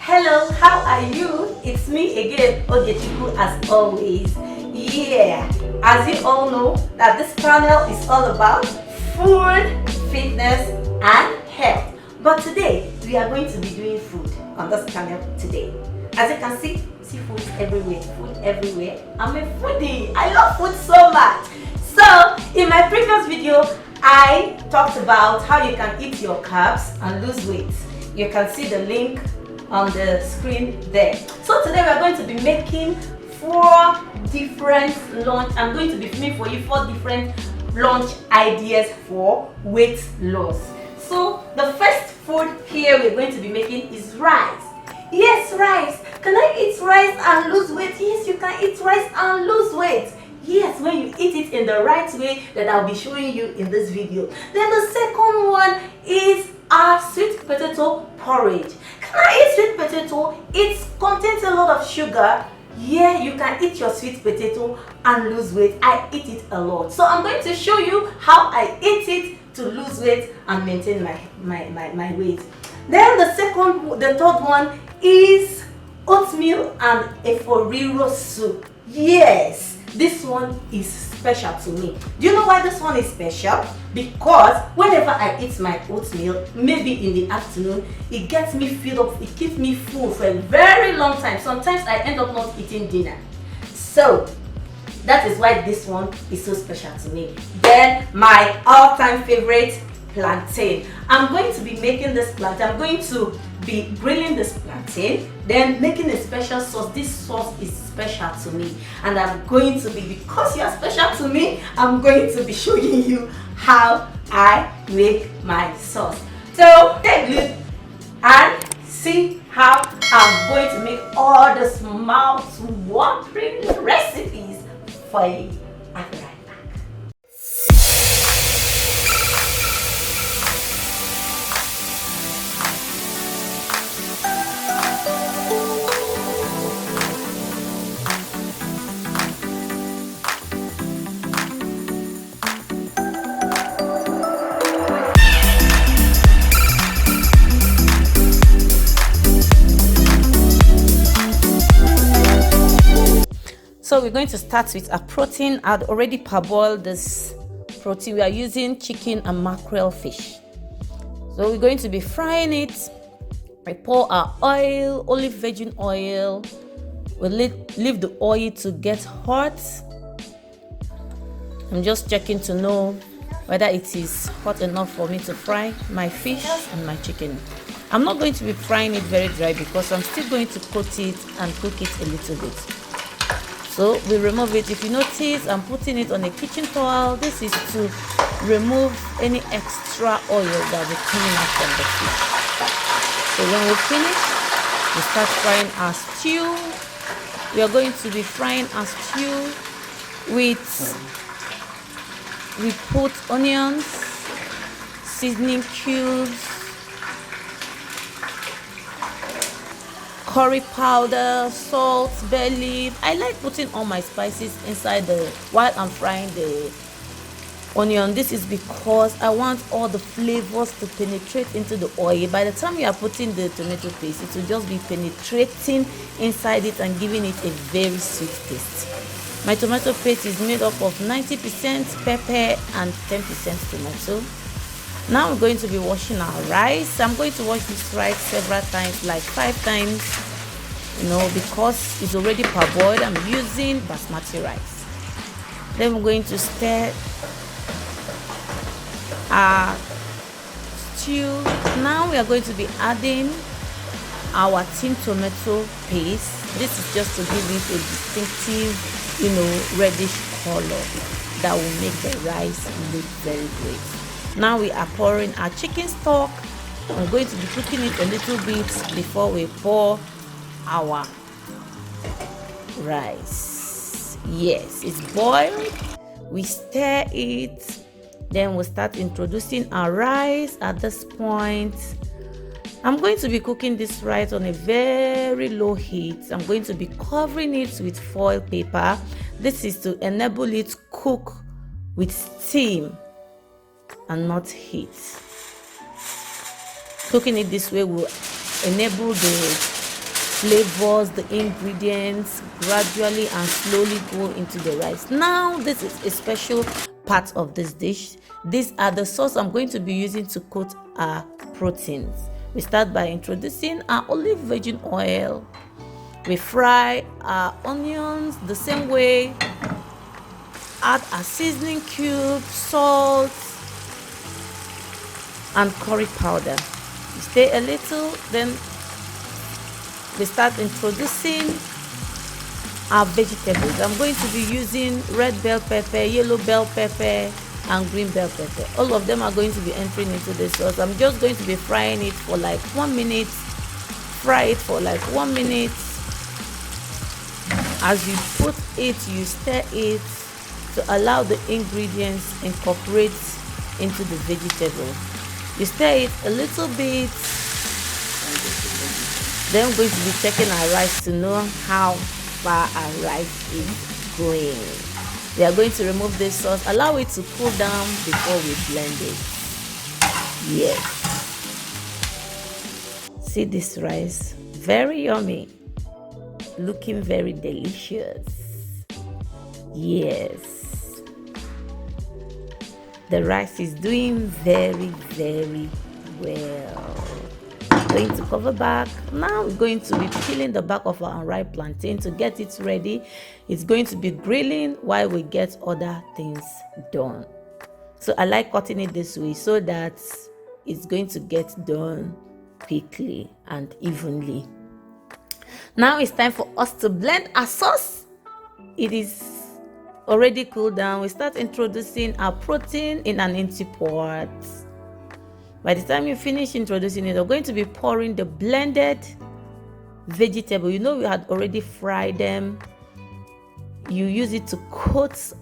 Hello, how are you? It's me again, Ogechiku, as always. Yeah, as you all know, that this channel is all about food, fitness, and health. But today, we are going to be doing food on this channel today. As you can see food everywhere, food everywhere. I'm a foodie. I love food so much. So, in my previous video, I talked about how you can eat your carbs and lose weight. You can see the link on the screen there. So today we are going to be making 4 different lunch. I'm going to be filming for you 4 different lunch ideas for weight loss. So the first food here we're going to be making is rice. Yes, rice. Can I eat rice and lose weight? Yes, you can eat rice and lose weight. Yes, when you eat it in the right way that I'll be showing you in this video. Then the second one is our sweet potato porridge. Can I eat sweet potato? It contains a lot of sugar. Yeah, you can eat your sweet potato and lose weight. I eat it a lot. So I'm going to show you how I eat it to lose weight and maintain my weight. Then the third one is oatmeal and efforiro soup. Yes, this one is special to me. Do you know why this one is special? Because whenever I eat my oatmeal, maybe in the afternoon, it gets me filled up, it keeps me full for a very long time. Sometimes I end up not eating dinner. So that is why this one is so special to me. Then my all-time favorite, plantain. I'm going to be making this plantain. I'm going to be grilling this plantain, then making a special sauce. This sauce is special to me, and I'm going to be, because you are special to me, I'm going to be showing you how I make my sauce. So take a look and see how I'm going to make all these mouth-watering recipes for you. I'll be right back. So we're going to start with a protein. I'd already parboiled this protein. We are using chicken and mackerel fish. So we're going to be frying it. We pour our oil, olive virgin oil. We'll leave the oil to get hot. I'm just checking to know whether it is hot enough for me to fry my fish and my chicken. I'm not going to be frying it very dry because I'm still going to coat it and cook it a little bit. So we remove it. If you notice, I'm putting it on a kitchen towel. This is to remove any extra oil that will be coming out from the fish. So when we finish, we start frying our stew. We are going to be frying our stew with, we put onions, seasoning cubes, curry powder, salt, bay leaf. I like putting all my spices inside while I'm frying the onion. This is because I want all the flavors to penetrate into the oil. By the time you are putting the tomato paste, it will just be penetrating inside it and giving it a very sweet taste. My tomato paste is made up of 90% pepper and 10% tomato. Now we're going to be washing our rice. I'm going to wash this rice several times, like 5 times, because it's already parboiled. I'm using basmati rice. Then we're going to stir our stew. Now we are going to be adding our tin tomato paste. This is just to give it a distinctive, reddish color that will make the rice look very great. Now we are pouring our chicken stock. I'm going to be cooking it a little bit before we pour our rice. Yes, it's boiled. We stir it. Then we'll start introducing our rice. At this point, I'm going to be cooking this rice on a very low heat. I'm going to be covering it with foil paper. This is to enable it cook with steam and not heat. Cooking it this way will enable the flavors, the ingredients gradually and slowly go into the rice. Now this is a special part of this dish. These are the sauce I'm going to be using to coat our proteins. We start by introducing our olive virgin oil. We fry our onions the same way. Add our seasoning cube, salt, and curry powder. We stay a little, then we start introducing our vegetables. I'm going to be using red bell pepper, yellow bell pepper, and green bell pepper. All of them are going to be entering into the sauce. I'm just going to be frying it for like 1 minute. Fry it for like 1 minute. As you put it, you stir it to allow the ingredients incorporate into the vegetable. You stir it a little bit. Then we're going to be checking our rice to know how far our rice is going. We are going to remove this sauce, allow it to cool down before we blend it. Yes. See this rice? Very yummy. Looking very delicious. Yes. The rice is doing very, very well. Going to cover back. Now we're going to be peeling the back of our unripe plantain to get it ready. It's going to be grilling while we get other things done. So I like cutting it this way so that it's going to get done quickly and evenly. Now it's time for us to blend our sauce. It is already cooled down. We start introducing our protein in an empty pot. By the time you finish introducing it, we're going to be pouring the blended vegetable. You know we had already fried them. You use it to coat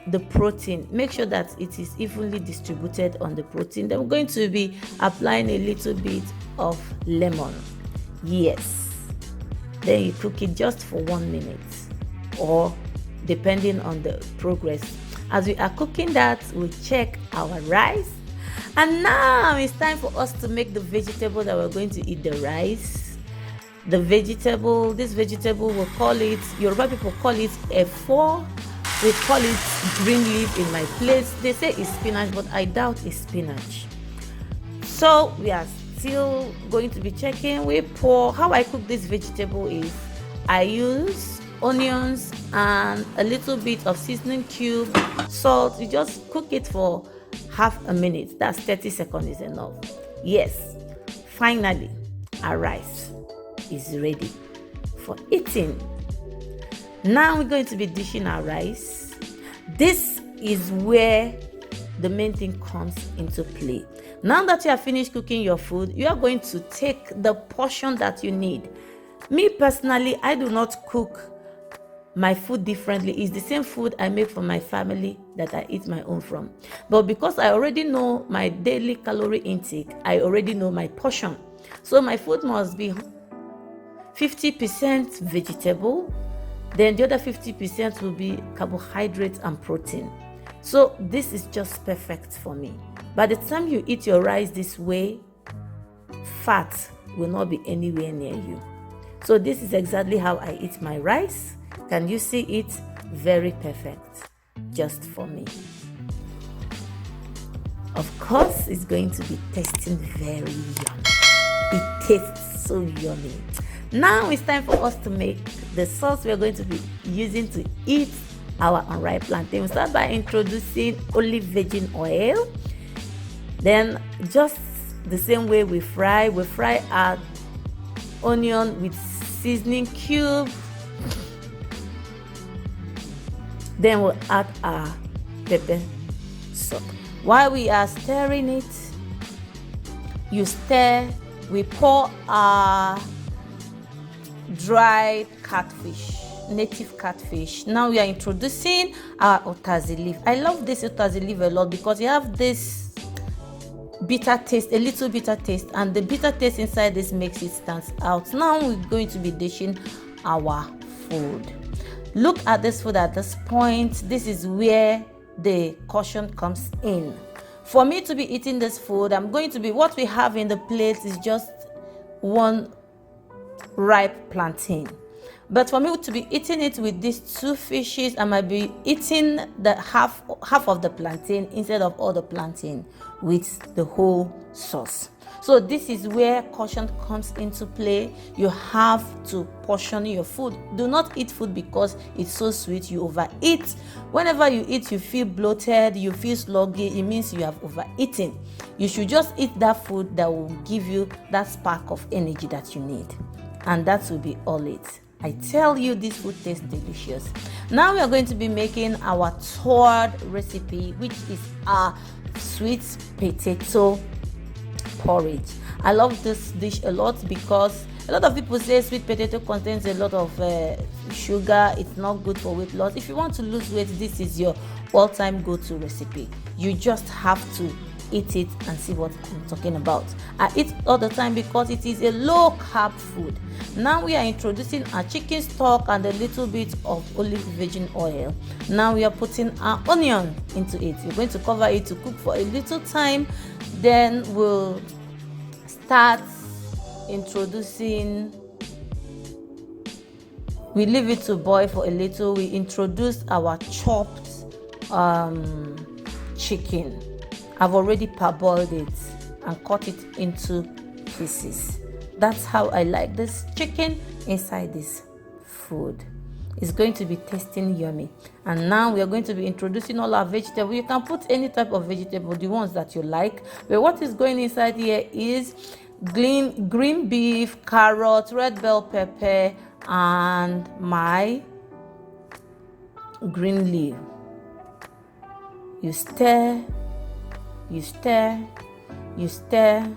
the protein. Make sure that it is evenly distributed on the protein. Then we're going to be applying a little bit of lemon. Yes. Then you cook it just for 1 minute or depending on the progress. As we are cooking that, we'll check our rice. And now it's time for us to make the vegetable that we're going to eat the rice. The vegetable, this vegetable, we'll call it, Yoruba people call it efo. We call it green leaf in my place. They say it's spinach, but I doubt it's spinach. So we are still going to be checking. We pour. How I cook this vegetable is I use onions and a little bit of seasoning cube, salt. You just cook it for half a minute. That's 30 seconds is enough. Yes, finally our rice is ready for eating. Now we're going to be dishing our rice. This is where the main thing comes into play. Now that you have finished cooking your food, you are going to take the portion that you need. Me personally, I do not cook my food differently. It's the same food I make for my family that I eat my own from. But because I already know my daily calorie intake, I already know my portion. So my food must be 50% vegetable, then the other 50% will be carbohydrates and protein. So this is just perfect for me. By the time you eat your rice this way, fat will not be anywhere near you. So this is exactly how I eat my rice. Can you see it? Very perfect, just for me. Of course, it's going to be tasting very yummy. It tastes so yummy. Now it's time for us to make the sauce we're going to be using to eat our unripe plantain. We start by introducing olive virgin oil. Then just the same way we fry our onion with seasoning cube. Then we'll add our pepper sauce. While we are stirring it, you stir, we pour our dried catfish, native catfish. Now we are introducing our utazi leaf. I love this utazi leaf a lot because you have this bitter taste, a little bitter taste, and the bitter taste inside this makes it stand out. Now we're going to be dishing our food. Look at this food at this point. This is where the caution comes in. For me to be eating this food, I'm going to be, what we have in the plate is just one ripe plantain. But for me to be eating it with these 2 fishes, I might be eating the half of the plantain instead of all the plantain with the whole sauce. So this is where caution comes into play. You have to portion your food. Do not eat food because it's so sweet you overeat. Whenever you eat, you feel bloated, you feel sluggy, it means you have overeaten. You should just eat that food that will give you that spark of energy that you need, and that will be all it. I tell you, this food tastes delicious. Now we are going to be making our third recipe, which is our sweet potato porridge. I love this dish a lot because a lot of people say sweet potato contains a lot of sugar. It's not good for weight loss. If you want to lose weight, this is your all-time go-to recipe. You just have to eat it and see what I'm talking about. I eat all the time because it is a low-carb food. Now we are introducing our chicken stock and a little bit of olive virgin oil. Now we are putting our onion into it. We're going to cover it to cook for a little time. Then we'll start introducing. We leave it to boil for a little. We introduce our chopped chicken. I've already parboiled it and cut it into pieces. That's how I like this chicken inside this food. It's going to be tasting yummy. And now we are going to be introducing all our vegetables. You can put any type of vegetable, the ones that you like. But what is going inside here is green beef, carrot, red bell pepper, and my green leaf. You stir, you stir, you stir,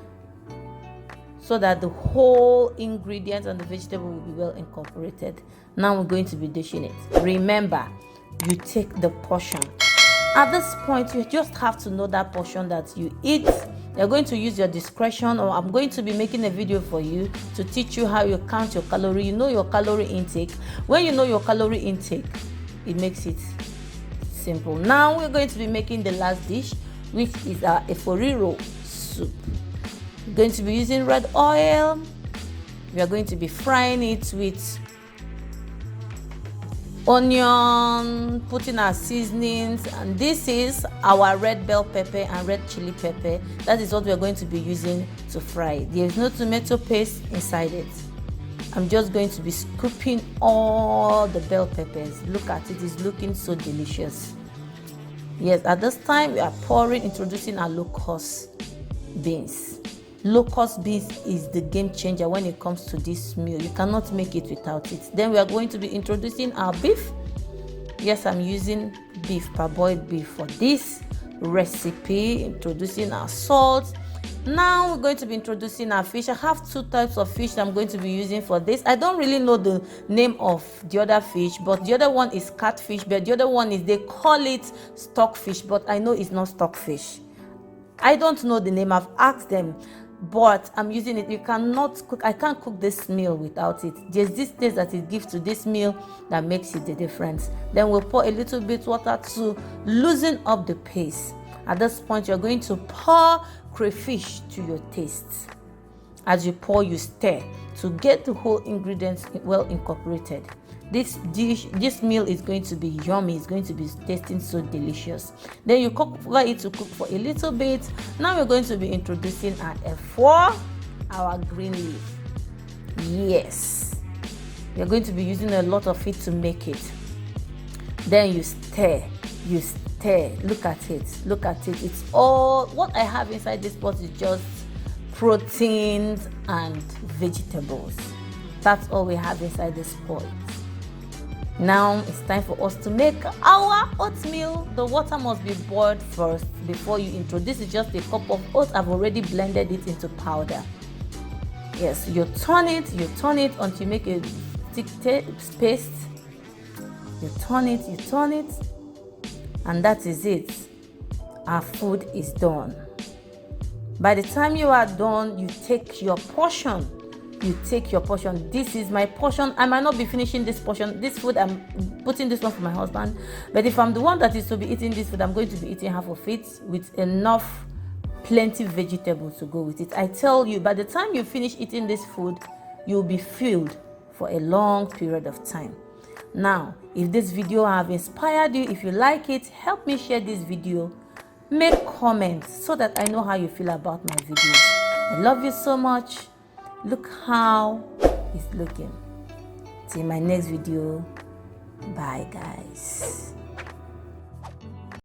so that the whole ingredients and the vegetable will be well incorporated. Now we're going to be dishing it. Remember, you take the portion. At this point, you just have to know that portion that you eat. You're going to use your discretion, or I'm going to be making a video for you to teach you how you count your calorie. You know your calorie intake. When you know your calorie intake, it makes it simple. Now we're going to be making the last dish, which is our eforiro soup. We're going to be using red oil. We are going to be frying it with onion, putting our seasonings, and this is our red bell pepper and red chili pepper. That is what we are going to be using to fry it. There is no tomato paste inside it. I'm just going to be scooping all the bell peppers. Look at it, it's looking so delicious. Yes, at this time we are introducing our locust beans. Locust beans is the game changer when it comes to this meal. You cannot make it without it. Then we are going to be introducing our beef. Yes, I'm using beef, parboiled beef for this recipe. Introducing our salt. Now we're going to be introducing our fish. I have 2 types of fish that I'm going to be using for this. I don't really know the name of the other fish, but the other one is catfish, but the other one is, they call it stockfish, but I know it's not stockfish. I don't know the name. I've asked them, but I'm using it. You cannot cook. I can't cook this meal without it. There's this taste that it gives to this meal that makes it the difference. Then we'll pour a little bit water to loosen up the paste. At this point, you're going to pour crayfish to your taste. As you pour, you stir to get the whole ingredients well incorporated. This meal is going to be yummy. It's going to be tasting so delicious. Then you cover it to cook for a little bit. Now we're going to be introducing our F4, our green leaf. Yes, you're going to be using a lot of it to make it. Then you stir, you stir. Look at it, look at it. It's all what I have inside this pot is just proteins and vegetables. That's all we have inside this pot. Now it's time for us to make our oatmeal. The water must be boiled first before you introduce. This is just a cup of oats. I've already blended it into powder. Yes, you turn it until you make a thick paste. You turn it, and that is it. Our food is done. By the time you are done, you take your portion. This is my portion. I might not be finishing this portion. This food, I'm putting this one for my husband. But if I'm the one that is to be eating this food, I'm going to be eating half of it with plenty vegetables to go with it. I tell you, by the time you finish eating this food, you'll be filled for a long period of time. Now, if this video have inspired you, if you like it, help me share this video. Make comments so that I know how you feel about my videos. I love you so much. Look how it's looking. Till my next video. Bye, guys.